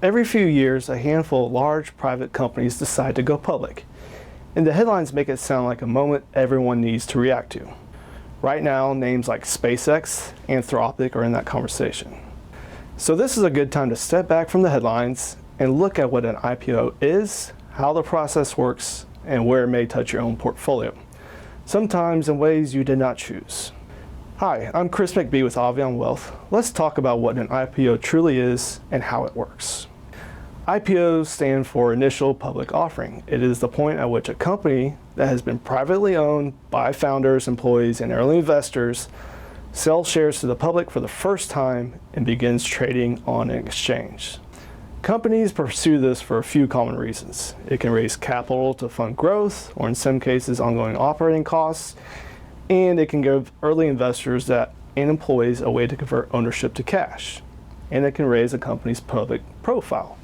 Every few years, a handful of large private companies decide to go public, and the headlines make it sound like a moment everyone needs to react to. Right now, names like SpaceX, Anthropic are in that conversation. So this is a good time to step back from the headlines and look at what an IPO is, how the process works, and where it may touch your own portfolio, sometimes in ways you did not choose. Hi, I'm Chris McBee with Avion Wealth. Let's talk about what an IPO truly is and how it works. IPOs stand for Initial Public Offering. It is the point at which a company that has been privately owned by founders, employees, and early investors sells shares to the public for the first time and begins trading on an exchange. Companies pursue this for a few common reasons. It can raise capital to fund growth, or in some cases, ongoing operating costs, and it can give early investors and employees a way to convert ownership to cash, and it can raise a company's public profile.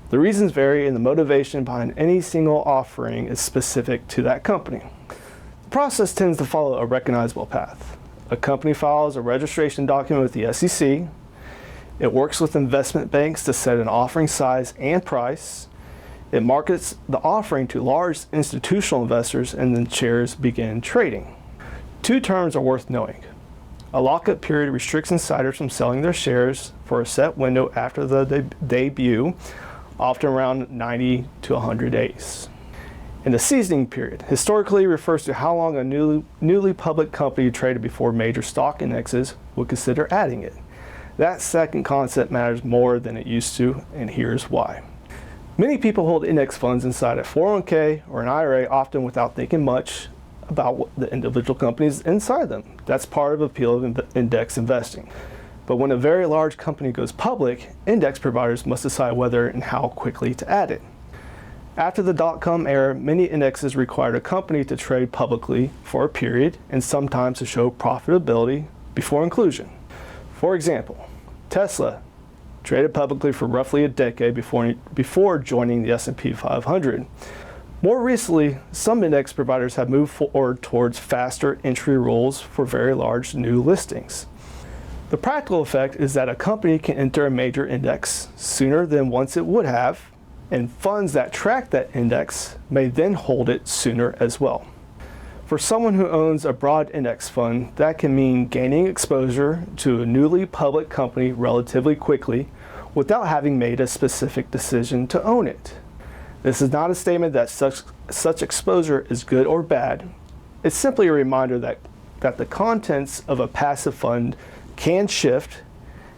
The reasons vary, and the motivation behind any single offering is specific to that company. The process tends to follow a recognizable path. A company files a registration document with the SEC. It works with investment banks to set an offering size and price. It markets the offering to large institutional investors, and then shares begin trading. Two terms are worth knowing. A lockup period restricts insiders from selling their shares for a set window after the debut, often around 90 to 100 days. And the seasoning period historically refers to how long a newly public company traded before major stock indexes would consider adding it. That second concept matters more than it used to, and here's why. Many people hold index funds inside a 401k or an IRA, often without thinking much about the individual companies inside them. That's part of the appeal of index investing. But when a very large company goes public, index providers must decide whether and how quickly to add it. After the dot-com era, many indexes required a company to trade publicly for a period and sometimes to show profitability before inclusion. For example, Tesla traded publicly for roughly a decade before joining the S&P 500. More recently, some index providers have moved forward towards faster entry rules for very large new listings. The practical effect is that a company can enter a major index sooner than once it would have, and funds that track that index may then hold it sooner as well. For someone who owns a broad index fund, that can mean gaining exposure to a newly public company relatively quickly without having made a specific decision to own it. This is not a statement that such exposure is good or bad. It's simply a reminder that the contents of a passive fund can shift,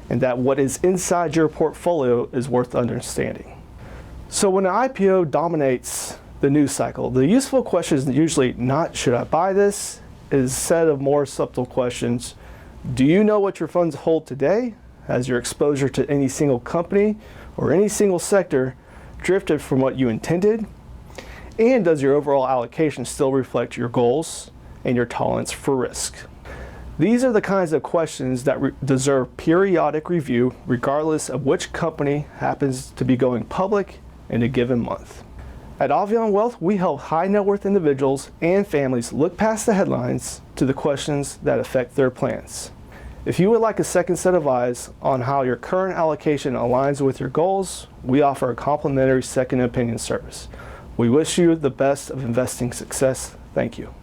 and that what is inside your portfolio is worth understanding. So when an IPO dominates the news cycle, the useful question is usually not, should I buy this? It is a set of more subtle questions. Do you know what your funds hold today? Has your exposure to any single company or any single sector drifted from what you intended? And does your overall allocation still reflect your goals and your tolerance for risk? These are the kinds of questions that deserve periodic review, regardless of which company happens to be going public in a given month. At Avion Wealth, we help high net worth individuals and families look past the headlines to the questions that affect their plans. If you would like a second set of eyes on how your current allocation aligns with your goals, we offer a complimentary second opinion service. We wish you the best of investing success. Thank you.